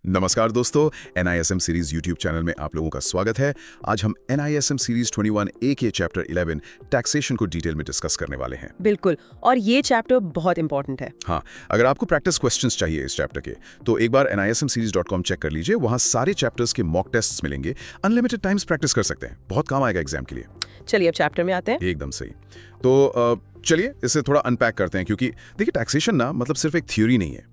नमस्कार दोस्तों, NISM series YouTube channel में आप लोगों का स्वागत है। आज हम NISM सीरीज 21A के चैप्टर 11 टैक्सेशन को डिटेल में डिस्कस करने वाले हैं। बिल्कुल, और ये चैप्टर बहुत इंपॉर्टेंट है। हाँ, अगर आपको प्रैक्टिस क्वेश्चंस चाहिए इस चैप्टर के, तो एक बार nismseries.com चेक कर लीजिए। वहाँ सारे चैप्टर्स के मॉक टेस्ट्स मिलेंगे। अनलिमिटेड टाइम्स प्रैक्टिस कर सकते हैं, बहुत काम आएगा एग्जाम के लिए। चलिए अब चैप्टर में आते हैं। एकदम सही। तो चलिए इसे थोड़ा अनपैक करते हैं, क्योंकि देखिए टैक्सेशन ना मतलब सिर्फ एक थ्योरी नहीं है।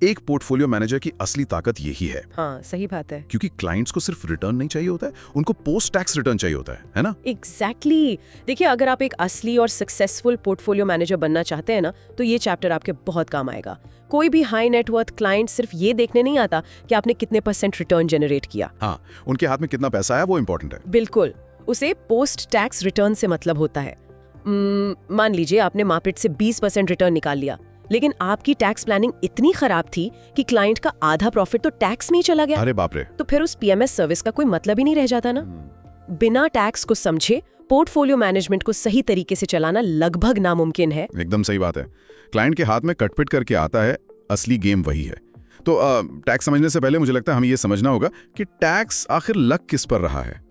एक पोर्टफोलियो मैनेजर की असली ताकत यही है। हाँ, सही बात है। क्योंकि क्लाइंट्स को सिर्फ रिटर्न नहीं चाहिए होता है, उनको पोस्ट टैक्स रिटर्न चाहिए होता है ना? एग्जैक्टली। देखिए, अगर आप एक असली और सक्सेसफुल पोर्टफोलियो मैनेजर बनना चाहते हैं ना, तो ये चैप्टर आपके बहुत काम आएगा। कोई भी हाई नेटवर्थ क्लाइंट सिर्फ ये देखने नहीं आता कि आपने कितने % रिटर्न जनरेट किया। हाँ, उनके हाथ में कितना पैसा है वो इम्पोर्टेंट है। बिल्कुल, उसे पोस्ट टैक्स रिटर्न से मतलब होता है। मान लीजिए आपने मार्केट से 20% रिटर्न निकाल लिया, लेकिन आपकी टैक्स प्लानिंग इतनी खराब थी कि क्लाइंट का आधा प्रॉफिट तो टैक्स में ही चला गया। अरे बाप रे। तो फिर उस PMS सर्विस का कोई मतलब ही नहीं रह जाता ना। बिना टैक्स को समझे पोर्टफोलियो मैनेजमेंट को सही तरीके से चलाना लगभग नामुमकिन है। एकदम सही बात है। क्लाइंट के हाथ में कटपिट करके आता है, असली गेम वही है। तो टैक्स समझने से पहले मुझे लगता है हमें ये समझना होगा कि टैक्स आखिर लग किस पर रहा है।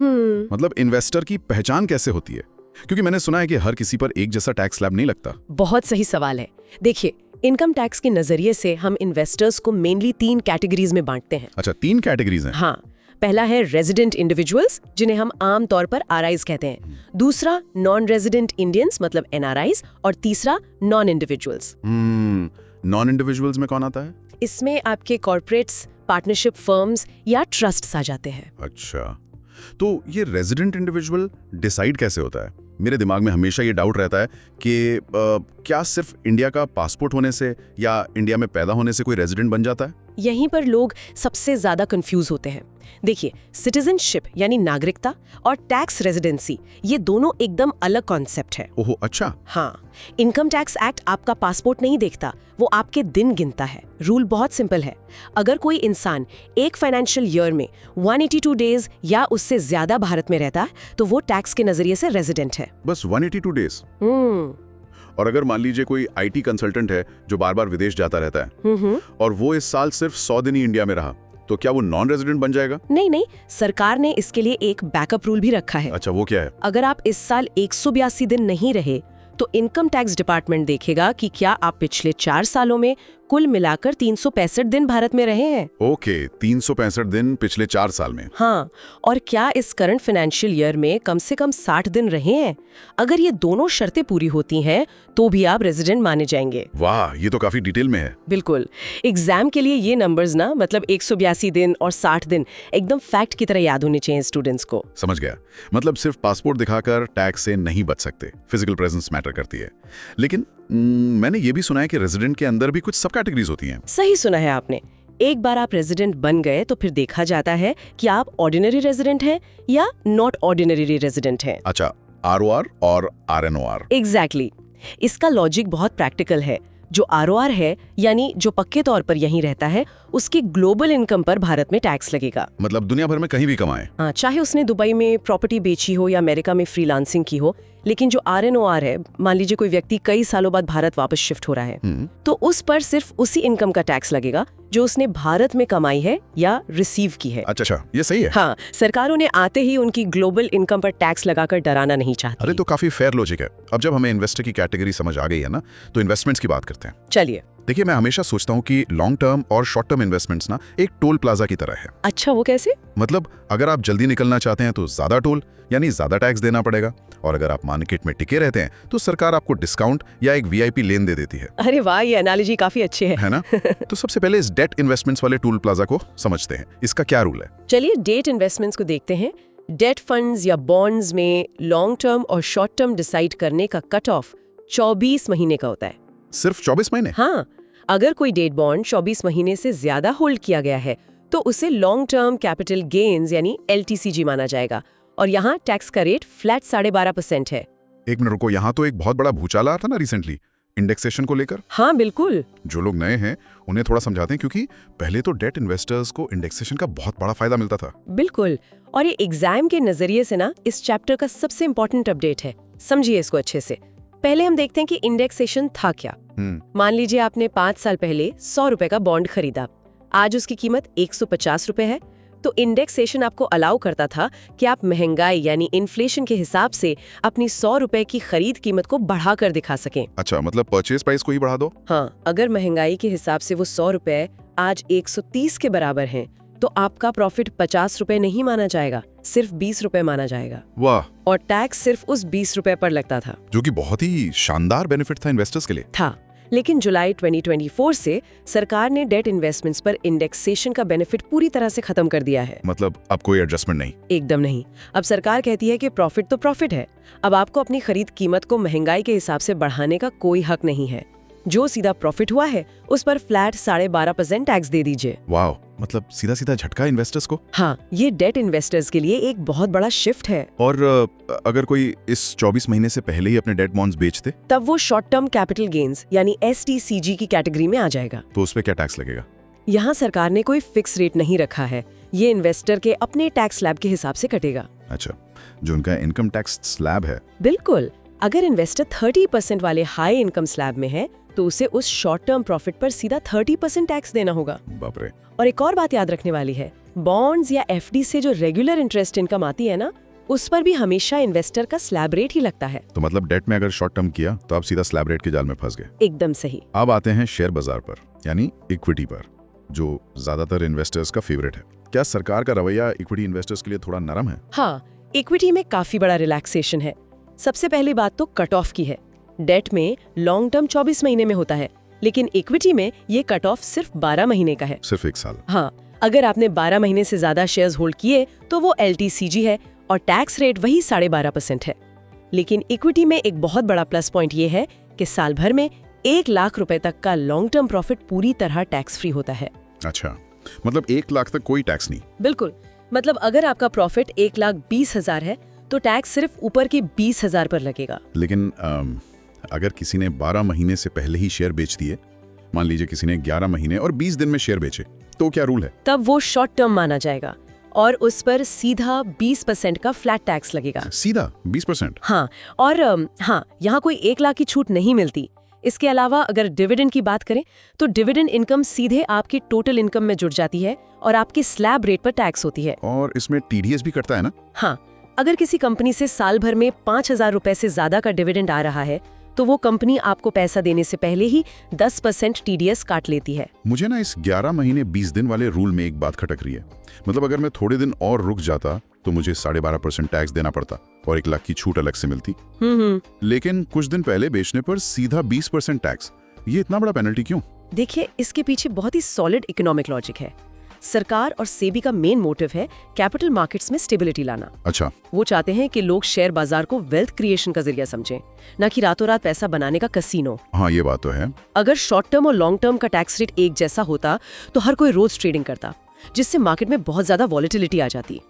मतलब इन्वेस्टर की पहचान कैसे होती है, क्योंकि मैंने सुना है कि हर किसी पर एक जैसा टैक्स स्लैब नहीं लगता। बहुत सही सवाल है। देखिए, इनकम टैक्स के नजरिए से हम इन्वेस्टर्स को मेनली 3 कैटेगरीज में बांटते हैं। अच्छा, 3 कैटेगरीज हैं। हाँ, पहला है रेजिडेंट इंडिविजुअल्स, जिन्हें हम आम तौर पर RIs कहते हैं। दूसरा नॉन रेजिडेंट इंडियंस मतलब NRIs, और तीसरा नॉन इंडिविजुअल्स। नॉन इंडिविजुअल्स में कौन आता है? इसमें आपके कॉर्पोरेट्स, पार्टनरशिप फर्म्स या ट्रस्ट आ जाते हैं। अच्छा, तो ये रेजिडेंट इंडिविजुअल डिसाइड कैसे होता है? मेरे दिमाग में हमेशा ये डाउट रहता है कि क्या सिर्फ इंडिया का पासपोर्ट होने से या इंडिया में पैदा होने से कोई रेजिडेंट बन जाता है? यहीं पर लोग सबसे ज्यादा कंफ्यूज होते हैं। देखिए, सिटीजनशिप यानी नागरिकता और टैक्स रेजिडेंसी, ये दोनों एकदम अलग कॉन्सेप्ट है। ओहो, अच्छा। हाँ, इनकम टैक्स एक्ट आपका पासपोर्ट नहीं देखता, वो आपके दिन गिनता है। रूल बहुत सिंपल है। अगर कोई इंसान एक फाइनेंशियल ईयर में 182 डेज या उससे ज्यादा भारत में रहता है, तो वो टैक्स के नजरिए से रेजिडेंट है। बस 182 डेज? और अगर मान लीजिए कोई IT कंसल्टेंट है जो बार बार विदेश जाता रहता है और वो इस साल सिर्फ 100 दिन ही इंडिया में रहा, तो क्या वो नॉन रेजिडेंट बन जाएगा? नहीं, सरकार ने इसके लिए एक बैकअप रूल भी रखा है। अच्छा, वो क्या है? अगर आप इस साल 182 दिन नहीं रहे, तो इनकम टैक्स डिपार्टमेंट देखेगा कि क्या आप पिछले 4 सालों में कुल मिलाकर 365 दिन भारत में रहे हैं। ओके, 365 दिन पिछले 4 साल में। हाँ, और क्या इस करंट फाइनेंशियल ईयर में कम से कम 60 दिन रहे हैं। अगर ये दोनों शर्तें पूरी होती हैं, तो भी आप रेजिडेंट माने जाएंगे। वाह, ये तो काफी डिटेल में है। बिल्कुल। एग्जाम के लिए ये नंबर्स ना, मतलब 182 दिन और 60 दिन एकदम फैक्ट की तरह याद होने चाहिए स्टूडेंट्स को। समझ गया। मतलब सिर्फ पासपोर्ट दिखाकर टैक्स से नहीं बच सकते, फिजिकल प्रेजेंस मैटर करती है। लेकिन मैंने ये भी सुना है कि रेजिडेंट के अंदर भी कुछ सब कैटेगरीज होती हैं। सही सुना है आपने। एक बार आप रेजिडेंट बन गए तो फिर देखा जाता है कि आप ऑर्डिनरी रेजिडेंट हैं या नॉट ऑर्डिनरी रेजिडेंट हैं। अच्छा, ROR और RNOR। एग्जैक्टली। इसका लॉजिक बहुत प्रैक्टिकल है। जो ROR है, यानी जो पक्के तौर पर यहीं रहता है, उसकी ग्लोबल इनकम पर भारत में टैक्स लगेगा। मतलब दुनिया भर में कहीं भी कमाए। हाँ, चाहे उसने दुबई में प्रॉपर्टी बेची हो या अमेरिका में फ्रीलांसिंग की हो। लेकिन जो RNOR है, मान लीजिए कोई व्यक्ति कई सालों बाद भारत वापस शिफ्ट हो रहा है, तो उस पर सिर्फ उसी इनकम का टैक्स लगेगा जो उसने भारत में कमाई है या रिसीव की है। अच्छा, ये सही है। हाँ, सरकारों ने आते ही उनकी ग्लोबल इनकम पर टैक्स लगाकर डराना नहीं चाहती। अरे, तो काफी फेयर लॉजिक है। अब जब हमें इन्वेस्टर की कैटेगरी समझ आ गई है ना, तो इन्वेस्टमेंट्स की बात करते हैं। चलिए। देखिए, मैं हमेशा सोचता हूँ कि लॉन्ग टर्म और शॉर्ट टर्म इन्वेस्टमेंट्स ना एक टोल प्लाजा की तरह है। अच्छा, वो कैसे? मतलब अगर आप जल्दी निकलना चाहते हैं तो ज्यादा टोल यानी ज्यादा टैक्स देना पड़ेगा, और अगर आप मार्केट में टिके रहते हैं तो सरकार आपको डिस्काउंट या एक VIP लेन दे देती है। अरे वाह, ये एनालॉजी काफी अच्छी है ना? तो सबसे पहले इस डेट इन्वेस्टमेंट्स वाले टोल प्लाजा को समझते हैं। इसका क्या रूल है? चलिए डेट इन्वेस्टमेंट्स को देखते हैं। डेट फंड्स या बॉन्ड्स में लॉन्ग टर्म और शॉर्ट टर्म डिसाइड करने का कट ऑफ 24 महीने का होता है। सिर्फ 24 महीने? हाँ, अगर कोई डेट बॉन्ड 24 महीने से ज्यादा होल्ड किया गया है, तो उसे लॉन्ग टर्म कैपिटल गेन्स यानी LTCG माना जाएगा, और यहाँ टैक्स का रेट फ्लैट 12.5% है। एक मिनट रुको, यहाँ तो एक बहुत बड़ा भूचाल आया था ना रिसेंटली इंडेक्सेशन को लेकर। हाँ बिल्कुल। जो लोग नए हैं उन्हें थोड़ा समझाते हैं, क्योंकि पहले तो डेट इन्वेस्टर्स को इंडेक्सेशन का बहुत बड़ा फायदा मिलता था। बिल्कुल, और ये एग्जाम के नजरिए से ना इस चैप्टर का सबसे इंपॉर्टेंट अपडेट है। समझिए इसको अच्छे से। पहले हम देखते हैं कि इंडेक्सेशन था क्या। मान लीजिए आपने 5 साल पहले 100 रुपए का बॉन्ड खरीदा। आज उसकी कीमत 150 रुपए है। तो इंडेक्सेशन आपको अलाउ करता था कि आप महंगाई यानी इन्फ्लेशन के हिसाब से अपनी 100 रुपए की खरीद कीमत को बढ़ाकर दिखा सकें। अच्छा, मतलब परचेज प्राइस को ही बढ़ा दो। हाँ, अगर महंगाई के हिसाब से वो 100 रुपए आज 130 के बराबर हैं, तो आपका प्रॉफिट 50 रुपए नहीं माना जाएगा, सिर्फ 20 रुपए माना जाएगा। वाह। और टैक्स सिर्फ उस 20 रुपए पर लगता था, जो कि बहुत ही शानदार बेनिफिट था इन्वेस्टर्स के लिए। था। लेकिन जुलाई 2024 से सरकार ने डेट इन्वेस्टमेंट्स पर इंडेक्सेशन का बेनिफिट पूरी तरह से खत्म कर दिया है। मतलब अब कोई एडजस्टमेंट नहीं? एकदम नहीं। अब सरकार कहती है कि प्रॉफिट तो प्रॉफिट है। अब आपको अपनी खरीद कीमत को महंगाई के हिसाब से बढ़ाने का कोई हक नहीं है। जो सीधा प्रॉफिट हुआ है उस पर फ्लैट 12.5% टैक्स दे दीजिए। वाह, मतलब सीधा सीधा झटका इन्वेस्टर्स को। हाँ, ये डेट इन्वेस्टर्स के लिए एक बहुत बड़ा शिफ्ट है। और अगर कोई इस 24 महीने से पहले ही अपने डेट बॉन्ड्स बेच दे, तब वो शॉर्ट टर्म कैपिटल गेन्स यानी STCG की कैटेगरी में आ जाएगा। तो उस पे क्या टैक्स लगेगा? यहाँ सरकार ने कोई फिक्स रेट नहीं रखा है, ये इन्वेस्टर के अपने टैक्स स्लैब के हिसाब से कटेगा। अच्छा, जो उनका इनकम टैक्स स्लैब है। बिल्कुल। अगर इन्वेस्टर 30% वाले हाई इनकम स्लैब में है तो उसे उस शॉर्ट टर्म प्रॉफिट पर सीधा 30% टैक्स देना होगा। बाप रे। और एक और बात याद रखने वाली है, बॉन्ड्स या FD से जो रेगुलर इंटरेस्ट इनकम आती है ना, उस पर भी हमेशा इन्वेस्टर का स्लैब रेट ही लगता है। तो मतलब डेट में अगर शॉर्ट टर्म किया तो आप सीधा स्लैब रेट के जाल में फंस गए। एकदम सही। अब आते हैं शेयर बाजार पर, यानी इक्विटी पर, जो ज्यादातर इन्वेस्टर्स का फेवरेट है। क्या सरकार का रवैया इक्विटी इन्वेस्टर्स के लिए थोड़ा नरम है? हाँ, इक्विटी में काफी बड़ा रिलैक्सेशन है। सबसे पहली बात तो कट ऑफ की है। डेट में लॉन्ग टर्म 24 महीने में होता है, लेकिन इक्विटी में ये कट ऑफ सिर्फ 12 महीने का है। सिर्फ 1 साल? हाँ, अगर आपने 12 महीने से ज्यादा शेयर्स होल्ड किए तो वो LTCG है और टैक्स रेट वही 12.5% है। लेकिन इक्विटी में एक बहुत बड़ा प्लस पॉइंट ये है कि साल भर में 1 लाख रुपए तक का लॉन्ग टर्म प्रॉफिट पूरी तरह टैक्स फ्री होता है। अच्छा, मतलब 1 लाख तक कोई टैक्स नहीं? बिल्कुल। मतलब अगर आपका प्रॉफिट 1,20,000 है तो टैक्स सिर्फ ऊपर के 20,000 पर लगेगा। लेकिन अगर किसी ने 12 महीने से पहले ही शेयर बेच दिए, मान लीजिए किसी ने 11 महीने और 20 दिन में शेयर बेचे, तो क्या रूल है? तब वो शॉर्ट टर्म माना जाएगा और उस पर सीधा 20% का फ्लैट टैक्स लगेगा। सीधा 20%? हाँ, और हाँ, यहाँ कोई 1 लाख की छूट नहीं मिलती। इसके अलावा अगर डिविडेंड की बात करें तो डिविडेंड इनकम सीधे आपकी टोटल इनकम में जुड़ जाती है और आपकी स्लैब रेट पर टैक्स होती है। और इसमें TDS भी कटता है ना? हाँ, अगर किसी कंपनी से साल भर में 5,000 रुपए से ज्यादा का डिविडेंड आ रहा है तो वो कंपनी आपको पैसा देने से पहले ही 10% TDS काट लेती है। मुझे ना इस 11 महीने 20 दिन वाले रूल में एक बात खटक रही है। मतलब अगर मैं थोड़े दिन और रुक जाता तो मुझे 12.5% टैक्स देना पड़ता और 1 लाख की छूट अलग से मिलती। लेकिन कुछ दिन पहले बेचने पर सीधा 20% टैक्स, ये इतना बड़ा पेनल्टी क्यों? देखिए, इसके पीछे बहुत ही सॉलिड इकोनॉमिक लॉजिक है। सरकार और सेबी का मेन मोटिव है कैपिटल मार्केट्स में स्टेबिलिटी लाना। अच्छा। वो चाहते हैं कि लोग शेयर बाजार को वेल्थ क्रिएशन का जरिया समझें, न कि रातों रात पैसा बनाने का कसीनो। हाँ, ये बात तो है। अगर शॉर्ट टर्म और लॉन्ग टर्म का टैक्स रेट एक जैसा होता तो हर कोई रोज ट्रेडिंग करता, जिससे मार्केट में बहुत ज्यादा वॉलेटिलिटी आ जाती।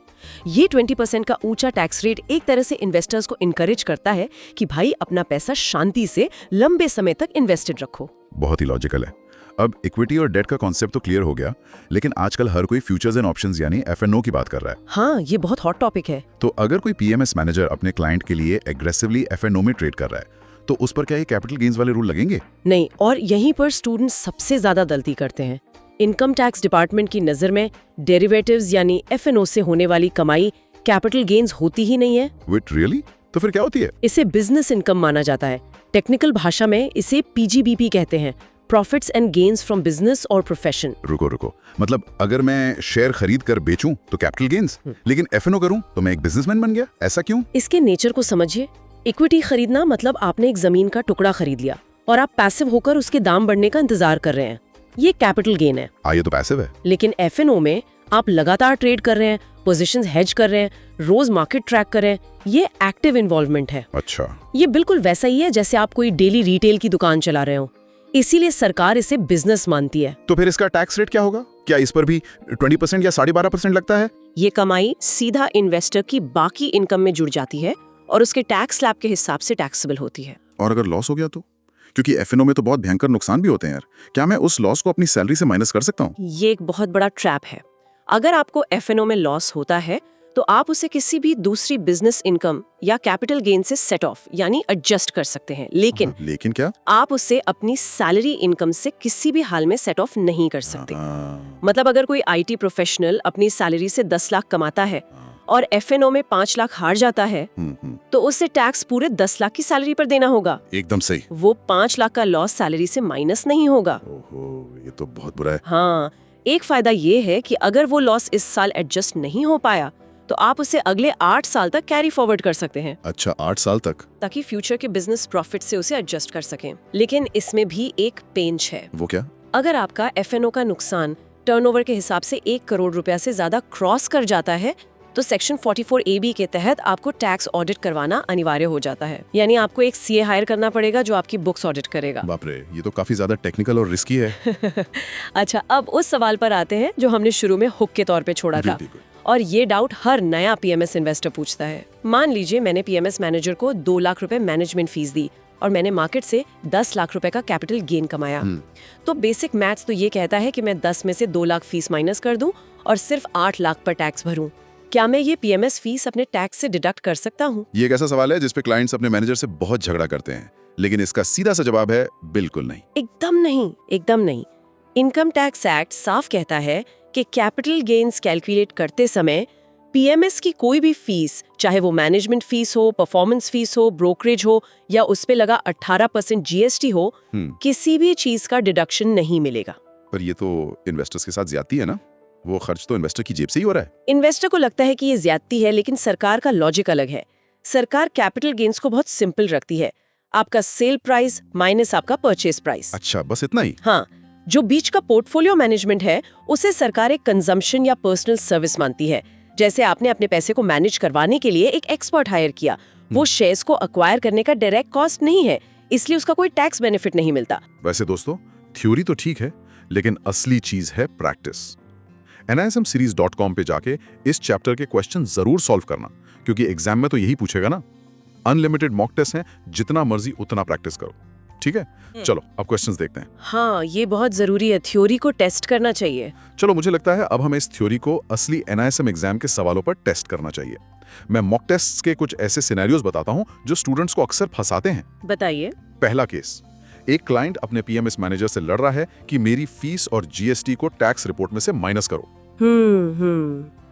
ये 20% का ऊंचा टैक्स रेट एक तरह से इन्वेस्टर्स को इनकरेज करता है कि भाई अपना पैसा शांति से लंबे समय तक इन्वेस्टेड रखो। बहुत ही लॉजिकल है। अब इक्विटी और डेट का कॉन्सेप्ट तो क्लियर हो गया, लेकिन आजकल हर कोई फ्यूचर्स एंड ऑप्शंस यानी FNO की बात कर रहा है। हाँ, ये बहुत हॉट टॉपिक है। तो अगर कोई PMS मैनेजर अपने क्लाइंट के लिए एग्रेसिवली FNO में ट्रेड कर रहा है तो उस पर क्या ये कैपिटल गेन्स वाले रूल लगेंगे? नहीं, और यहीं पर स्टूडेंट्स सबसे ज्यादा गलती करते हैं। इनकम टैक्स डिपार्टमेंट की नजर में डेरिवेटिव्स यानी FNO से होने वाली कमाई कैपिटल गेन्स होती ही नहीं है। विट रियली? तो फिर क्या होती है? इसे बिजनेस इनकम माना जाता है। टेक्निकल भाषा में इसे PGBP कहते हैं, profits and gains from business और प्रोफेशन। रुको, मतलब अगर मैं शेयर खरीद कर बेचूं तो कैपिटल गेन्स, लेकिन FNO करूं तो मैं एक बिजनेसमैन बन गया, ऐसा क्यों? इसके नेचर को समझिए। इक्विटी खरीदना मतलब आपने एक जमीन का टुकड़ा खरीद लिया और आप पैसिव होकर उसके दाम बढ़ने का इंतजार कर रहे हैं, ये कैपिटल गेन है। ये तो पैसिव है। लेकिन FNO में आप लगातार ट्रेड कर रहे हैं, पोजीशंस हेज कर रहे हैं, रोज मार्केट ट्रैक कर रहे हैं, ये एक्टिव इन्वॉल्वमेंट है। अच्छा। ये बिल्कुल वैसा ही है जैसे आप कोई डेली रिटेल की दुकान चला रहे हो, इसीलिए सरकार इसे बिजनेस मानती है। तो फिर इसका टैक्स रेट क्या होगा? क्या इस पर भी 20% या 12.5% लगता है? ये कमाई सीधा इन्वेस्टर की बाकी इनकम में जुड़ जाती है और उसके टैक्स स्लैब के हिसाब से टैक्सेबल होती है। और अगर लॉस हो गया तो? क्योंकि FNO में तो बहुत भयंकर नुकसान भी होते हैं यार। क्या मैं उस लॉस को अपनी सैलरी से माइनस कर सकता हूँ? ये एक बहुत बड़ा ट्रैप है। अगर आपको FNO में लॉस होता है तो आप उसे किसी भी दूसरी बिजनेस इनकम या कैपिटल गेन से सेट ऑफ यानी एडजस्ट कर सकते हैं, लेकिन क्या? आप उसे अपनी सैलरी इनकम से किसी भी हाल में सेट ऑफ नहीं कर सकते। मतलब अगर कोई IT प्रोफेशनल अपनी सैलरी से 10 लाख कमाता है और FNO में 5 लाख हार जाता है, तो उससे टैक्स पूरे 10 लाख की सैलरी पर देना होगा। एकदम सही। वो 5 लाख का लॉस सैलरी से माइनस नहीं होगा। ओहो, ये तो बहुत बुरा है। हाँ, एक फायदा ये है कि अगर वो लॉस इस साल एडजस्ट नहीं हो पाया तो आप उसे अगले 8 साल तक कैरी फॉरवर्ड कर सकते हैं। अच्छा, 8 साल तक? ताकि फ्यूचर के बिजनेस प्रॉफिट से उसे एडजस्ट कर सकें। लेकिन इसमें भी एक पेंच है। वो क्या? अगर आपका FNO का नुकसान टर्नओवर के हिसाब से 1 करोड़ रुपया से ज्यादा क्रॉस कर जाता है तो सेक्शन 44AB के तहत आपको टैक्स ऑडिट करवाना अनिवार्य हो जाता है। यानी आपको एक CA हायर करना पड़ेगा जो आपकी बुक्स ऑडिट करेगा। बाप रे, ये तो काफी ज्यादा टेक्निकल और रिस्की है। अच्छा, अब उस सवाल पर आते हैं जो हमने शुरू में हुक के तौर पे छोड़ा था। और ये डाउट हर नया PMS इन्वेस्टर पूछता है। मान लीजिए मैंने PMS मैनेजर को 2 लाख रुपए मैनेजमेंट फीस दी और मैंने मार्केट से 10 लाख रुपए का कैपिटल गेन कमाया। तो बेसिक मैथ्स तो ये कहता है कि मैं 10 में से 2 लाख फीस माइनस कर दूं और सिर्फ 8 लाख पर टैक्स भरूं। क्या मैं ये PMS फीस अपने टैक्स से डिडक्ट कर सकता हूँ? ये एक ऐसा सवाल है जिस पे क्लाइंट्स अपने मैनेजर से बहुत झगड़ा करते हैं, लेकिन इसका सीधा सा जवाब है बिल्कुल नहीं। एकदम नहीं, एकदम नहीं। इनकम टैक्स एक्ट साफ कहता है कि कैपिटल गेन्स कैलकुलेट करते समय PMS की कोई भी फीस, चाहे वो मैनेजमेंट फीस हो, परफॉर्मेंस फीस हो, ब्रोकरेज हो या उस पे लगा 18% GST हो, किसी भी चीज का डिडक्शन नहीं मिलेगा। पर ये तो इन्वेस्टर्स के साथ ज्यादती है ना? वो खर्च तो इन्वेस्टर की जेब से ही हो रहा है। इन्वेस्टर को लगता है कि ये ज्यादती है, लेकिन सरकार का लॉजिक अलग है। सरकार कैपिटल गेन्स को बहुत सिंपल रखती है। आपका सेल प्राइस माइनस आपका परचेज प्राइस। अच्छा, बस इतना ही? हाँ, जो बीच का पोर्टफोलियो मैनेजमेंट है उसे सरकार एक कंजम्पशन या पर्सनल सर्विस मानती है। जैसे आपने अपने पैसे को मैनेज करवाने के लिए एक एक्सपर्ट हायर किया, वो शेयर्स को अक्वायर करने का डायरेक्ट कॉस्ट नहीं है, इसलिए उसका कोई टैक्स बेनिफिट नहीं मिलता। वैसे दोस्तों, थ्योरी तो ठीक है, लेकिन असली चीज है प्रैक्टिस। NISMseries.com पे जाके इस चैप्टर के क्वेश्चन जरूर सॉल्व करना, क्योंकि एग्जाम में तो यही पूछेगा ना। अनलिमिटेड मॉक टेस्ट हैं, जितना मर्जी उतना प्रैक्टिस करो, ठीक है? चलो अब क्वेश्चंस देखते हैं। हाँ, ये बहुत जरूरी है, थ्योरी को टेस्ट करना चाहिए। चलो, मुझे लगता है अब हमें इस थ्योरी को असली NISM एग्जाम के सवालों पर टेस्ट करना चाहिए। मैं मॉक टेस्ट्स के कुछ ऐसे सिनेरियोज बताता हूँ जो स्टूडेंट्स को अक्सर फंसाते हैं। बताइए। पहला केस, एक क्लाइंट अपने PMS मैनेजर से लड़ रहा है कि मेरी फीस और GST को टैक्स रिपोर्ट में से माइनस करो।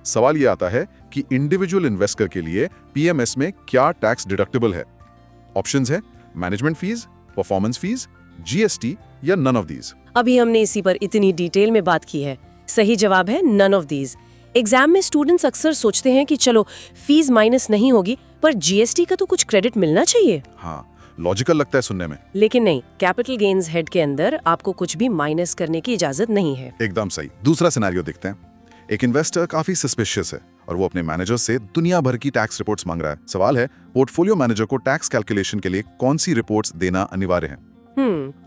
सवाल ये आता है कि इंडिविजुअल इन्वेस्टर के लिए PMS में क्या टैक्स डिडक्टेबल है। ऑप्शंस है management fees, performance fees, GST या नन ऑफ दीज। अभी हमने इसी पर इतनी डिटेल में बात की है। सही जवाब है नन ऑफ दीज। एग्जाम में स्टूडेंट्स अक्सर सोचते हैं कि चलो फीस माइनस नहीं होगी, पर GST का तो कुछ क्रेडिट मिलना चाहिए। हाँ, लॉजिकल लगता है सुनने में, लेकिन नहीं, कैपिटल गेन्स हेड के अंदर आपको कुछ भी माइनस करने की इजाजत नहीं है। एकदम सही। दूसरा सिनेरियो देखते हैं। एक इन्वेस्टर काफी सस्पिशियस है और वो अपने मैनेजर से दुनिया भर की टैक्स रिपोर्ट्स मांग रहा है। सवाल है, पोर्टफोलियो मैनेजर को टैक्स कैलकुलेशन के लिए कौन सी रिपोर्ट्स देना अनिवार्य है?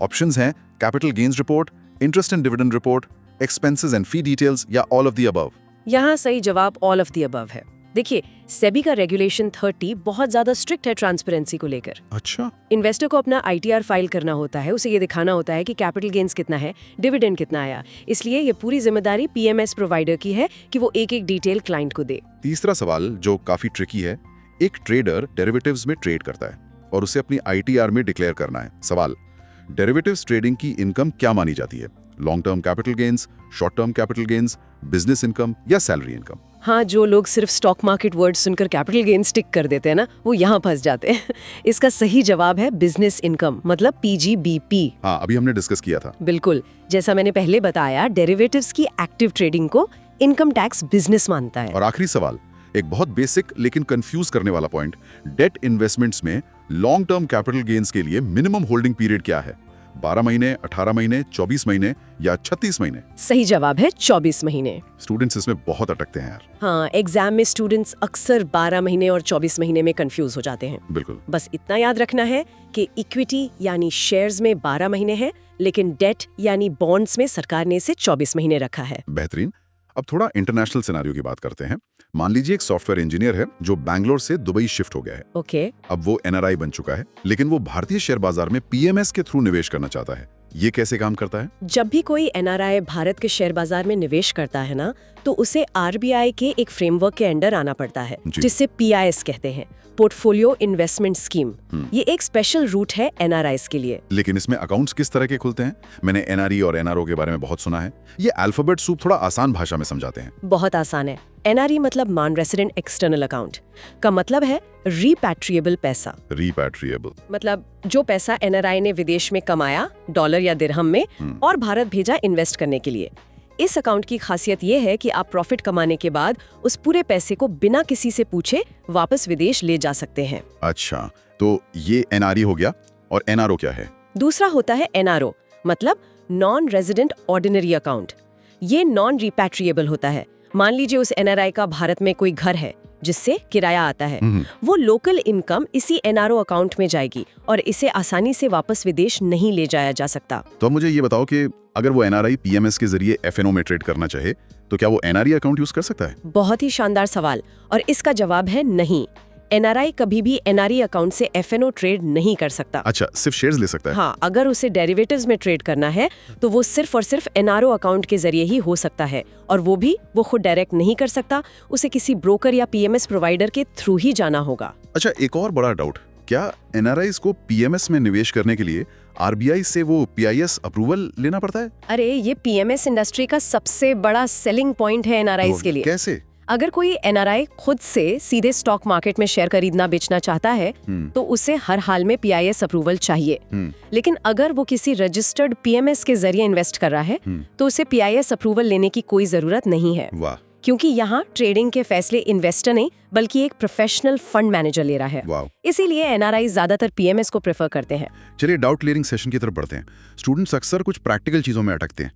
ऑप्शंस हैं capital gains report, interest and dividend report, expenses and fee details या ऑल ऑफ द अबव। यहाँ सही जवाब ऑल ऑफ द अबव है। देखिए, सेबी का रेगुलेशन 30 बहुत ज्यादा स्ट्रिक्ट है ट्रांसपेरेंसी को लेकर। अच्छा। इन्वेस्टर को अपना ITR फाइल करना होता है, उसे ये दिखाना होता है कि कैपिटल गेन्स कितना है, डिविडेंड कितना आया। इसलिए ये पूरी जिम्मेदारी PMS प्रोवाइडर की है कि वो एक एक डिटेल क्लाइंट को दे। तीसरा सवाल जो काफी ट्रिकी है, एक ट्रेडर डेरिवेटिव्स में ट्रेड करता है और उसे अपनी ITR में डिक्लेयर करना है। सवाल, डेरिवेटिव्स ट्रेडिंग की इनकम क्या मानी जाती है? Long term capital gains, short term capital gains, business income या सैलरी इनकम? हाँ, जो लोग सिर्फ स्टॉक मार्केट वर्ड सुनकर कैपिटल गेन स्टिक कर देते हैं ना, वो यहाँ फंस जाते हैं। इसका सही जवाब है बिजनेस इनकम, मतलब PGBP। हाँ, अभी हमने डिस्कस किया था। बिल्कुल, जैसा मैंने पहले बताया, डेरिवेटिव्स की एक्टिव ट्रेडिंग को इनकम टैक्स बिजनेस मानता है। और आखिरी सवाल, एक बहुत बेसिक लेकिन कंफ्यूज करने वाला पॉइंट, डेट इन्वेस्टमेंट्स में लॉन्ग टर्म कैपिटल गेन्स के लिए मिनिमम होल्डिंग पीरियड क्या है? 12 महीने, 18 महीने, 24 महीने या 36 महीने? सही जवाब है 24 महीने। स्टूडेंट्स इसमें बहुत अटकते हैं यार। हाँ, एग्जाम में स्टूडेंट्स अक्सर 12 महीने और 24 महीने में कंफ्यूज हो जाते हैं। बिल्कुल। बस इतना याद रखना है कि इक्विटी यानी शेयर्स में 12 महीने है, लेकिन डेट यानी बॉन्ड्स में सरकार ने इसे 24 महीने रखा है। बेहतरीन। अब थोड़ा इंटरनेशनल सिनेरियो की बात करते हैं। मान लीजिए एक सॉफ्टवेयर इंजीनियर है जो बैंगलोर से दुबई शिफ्ट हो गया है। ओके। अब वो NRI बन चुका है, लेकिन वो भारतीय शेयर बाजार में PMS के थ्रू निवेश करना चाहता है। ये कैसे काम करता है? जब भी कोई एनआरआई भारत के शेयर बाजार में निवेश करता है ना, तो उसे आरबीआई के एक फ्रेमवर्क के अंडर आना पड़ता है, जिसे पीआईएस कहते हैं, पोर्टफोलियो इन्वेस्टमेंट स्कीम। ये एक स्पेशल रूट है एनआरआईज के लिए। लेकिन इसमें अकाउंट्स किस तरह के खुलते हैं? मैंने एनआरई और एनआरओ के बारे में बहुत सुना है। ये अल्फाबेट सूप थोड़ा आसान भाषा में समझाते हैं। बहुत आसान है। एनआरई मतलब नॉन रेसिडेंट एक्सटर्नल अकाउंट का मतलब है रीपैट्रिएबल पैसा। रीपैट्रिएबल मतलब जो पैसा एनआरआई ने विदेश में कमाया, डॉलर या दिरहम में, और भारत भेजा इन्वेस्ट करने के लिए। इस अकाउंट की खासियत ये है कि आप प्रॉफिट कमाने के बाद उस पूरे पैसे को बिना किसी से पूछे वापस विदेश ले जा सकते हैं। अच्छा, तो ये एनआरई हो गया। और एनआरओ क्या है? दूसरा होता है एनआरओ, मतलब नॉन रेजिडेंट ऑर्डिनरी अकाउंट। ये नॉन रिपैट्रिएबल होता है। मान लीजिए उस एनआरआई का भारत में कोई घर है जिससे किराया आता है, वो लोकल इनकम इसी एनआरओ अकाउंट में जाएगी और इसे आसानी से वापस विदेश नहीं ले जाया जा सकता। तो मुझे ये बताओ कि अगर वो एनआरआई पीएमएस के जरिए एफएनओ में ट्रेड करना चाहे तो क्या वो एनआरई अकाउंट यूज कर सकता है? बहुत ही शानदार सवाल, और इसका जवाब है नहीं। एनआरआई कभी भी एनआरई अकाउंट से एफएनओ ट्रेड नहीं कर सकता। अच्छा, सिर्फ शेयर्स ले सकता है? हाँ, अगर उसे डेरिवेटिव्स में ट्रेड करना है तो वो सिर्फ और सिर्फ एनआरओ अकाउंट के जरिए ही हो सकता है, और वो भी वो खुद डायरेक्ट नहीं कर सकता। उसे किसी ब्रोकर या पीएमएस प्रोवाइडर के थ्रू ही जाना होगा। अच्छा, एक और बड़ा डाउट, क्या एनआरआईज को पीएमएस में निवेश करने के लिए आरबीआई से वो पीआईएस अप्रूवल लेना पड़ता है? अरे, ये पीएमएस इंडस्ट्री का सबसे बड़ा सेलिंग पॉइंट है एनआरआईज के लिए। कैसे? अगर कोई एनआरआई खुद से सीधे स्टॉक मार्केट में शेयर खरीदना बेचना चाहता है तो उसे हर हाल में पीआईएस अप्रूवल चाहिए। लेकिन अगर वो किसी रजिस्टर्ड पीएमएस के जरिए इन्वेस्ट कर रहा है तो उसे पीआईएस अप्रूवल लेने की कोई जरूरत नहीं है। वाह। क्योंकि यहाँ ट्रेडिंग के फैसले इन्वेस्टर नहीं बल्कि एक प्रोफेशनल फंड मैनेजर ले रहा है। वाह। इसीलिए एनआरआई ज्यादातर पीएमएस को प्रेफर करते हैं। चलिए डाउट क्लियरिंग सेशन की तरफ बढ़ते हैं। स्टूडेंट्स अक्सर कुछ प्रैक्टिकल चीजों में अटकते हैं,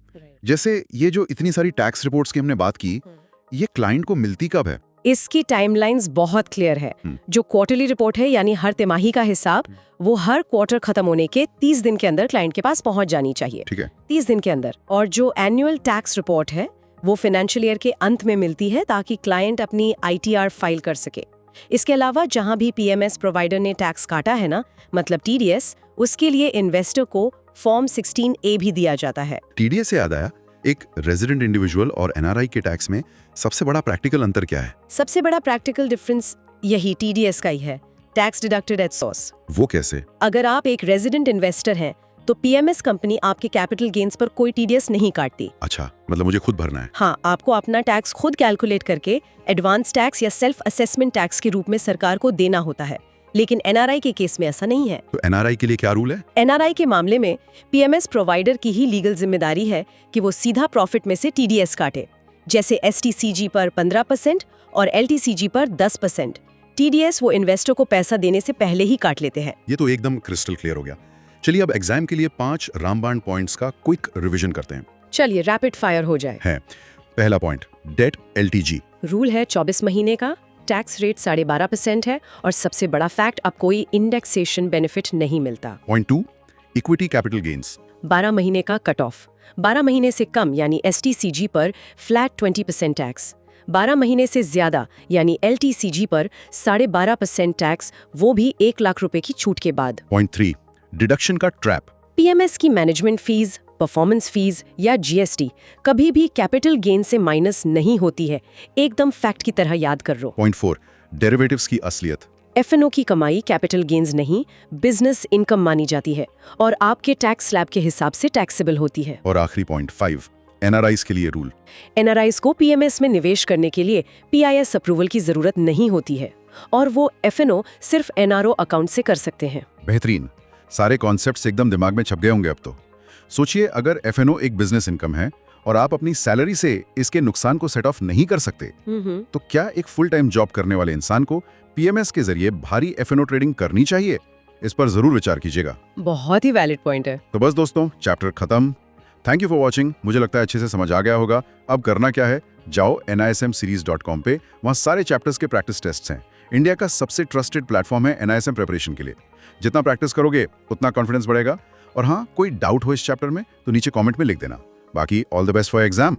जैसे ये जो इतनी सारी टैक्स रिपोर्ट्स की हमने बात की, ये क्लाइंट को मिलती कब है? इसकी टाइमलाइंस बहुत क्लियर है। जो क्वार्टरली रिपोर्ट है, यानी हर तिमाही का हिसाब, वो हर क्वार्टर खत्म होने के 30 दिन के अंदर क्लाइंट के पास पहुंच जानी चाहिए। ठीक है, 30 दिन के अंदर। और जो एनुअल टैक्स रिपोर्ट है वो फाइनेंशियल ईयर के अंत में मिलती है ताकि क्लाइंट अपनी आईटीआर फाइल कर सके। इसके अलावा जहां भी पीएमएस प्रोवाइडर ने टैक्स काटा है ना, मतलब टीडीएस, उसके लिए इन्वेस्टर को फॉर्म 16A भी दिया जाता है। टीडीएस से याद आया, एक रेजिडेंट इंडिविजुअल और एनआरआई के टैक्स में सबसे बड़ा प्रैक्टिकल अंतर क्या है? सबसे बड़ा प्रैक्टिकल डिफरेंस यही टीडीएस का ही है, टैक्स डिडक्टेड एट सोर्स। वो कैसे? अगर आप एक रेजिडेंट इन्वेस्टर हैं तो पीएमएस कंपनी आपके कैपिटल गेन्स पर कोई टीडीएस नहीं काटती। अच्छा, मतलब मुझे खुद भरना है? हाँ, आपको अपना टैक्स खुद कैलकुलेट करके एडवांस टैक्स या सेल्फ असेसमेंट टैक्स के रूप में सरकार को देना होता है। लेकिन एनआरआई के केस में ऐसा नहीं है। तो एनआरआई के लिए क्या रूल है? एनआरआई के मामले में पीएमएस प्रोवाइडर की ही लीगल जिम्मेदारी है कि वो सीधा प्रॉफिट में से टीडीएस काटे, जैसे एसटीसीजी पर 15% और एलटीसीजी पर 10%। टीडीएस वो इन्वेस्टर को पैसा देने से पहले ही काट लेते हैं। ये तो एकदम क्रिस्टल क्लियर हो गया। चलिए अब एग्जाम के लिए 5 रामबाण पॉइंट्स का क्विक रिवीजन करते हैं। चलिए रैपिड फायर हो जाए। है पहला पॉइंट, डेट एलटीजी। रूल है 24 महीने का, टैक्स रेट 12.5% है, और सबसे बड़ा फैक्ट, अब कोई इंडेक्सेशन बेनिफिट नहीं मिलता। Point 2, equity capital gains. 12 महीने का कट ऑफ। 12 महीने से कम यानी एसटीसीजी पर फ्लैट 20% टैक्स। 12 महीने से ज्यादा यानी एलटीसीजी पर 12.5% टैक्स, वो भी 1 लाख रुपए की छूट के बाद। पॉइंट 3, डिडक्शन का ट्रैप। पीएमएस की मैनेजमेंट फीस, परफॉर्मेंस फीस या जीएसटी कभी भी कैपिटल गेन से माइनस नहीं होती है। एकदम फैक्ट की तरह याद कर लो। पॉइंट 4, डेरिवेटिव्स की असलियत। एफएनओ की कमाई कैपिटल गेन्स नहीं, बिजनेस इनकम मानी जाती है और आपके टैक्स स्लैब के हिसाब से टैक्सेबल होती है। और आखिरी पॉइंट 5, एनआरआईज के लिए रूल। एनआरआईज को पीएमएस में निवेश करने के लिए पीआईएस अप्रूवल की जरूरत नहीं होती है और वो एफएनओ सिर्फ एनआरओ अकाउंट से कर सकते हैं। बेहतरीन, सारे कॉन्सेप्ट्स एकदम दिमाग में छप गए होंगे अब तो। सोचिए, अगर एफएनओ एक बिजनेस इनकम है और आप अपनी सैलरी से इसके नुकसान को सेट ऑफ नहीं कर सकते, तो क्या एक फुल टाइम जॉब करने वाले इंसान को पीएमएस के जरिए भारी एफएनओ ट्रेडिंग करनी चाहिए? इस पर जरूर विचार कीजिएगा। बहुत ही वैलिड पॉइंट है। तो बस दोस्तों, चैप्टर खत्म। Thank you for watching. मुझे लगता है अच्छे से समझ आ गया होगा। अब करना क्या है, जाओ nismseries.com पे, वहाँ सारे चैप्टर्स के प्रैक्टिस टेस्ट्स हैं। इंडिया का सबसे ट्रस्टेड प्लेटफॉर्म है NISM प्रिपरेशन के लिए। जितना प्रैक्टिस करोगे उतना कॉन्फिडेंस बढ़ेगा। और हाँ, कोई डाउट हो इस चैप्टर में तो नीचे कमेंट में लिख देना। बाकी all the best for exam.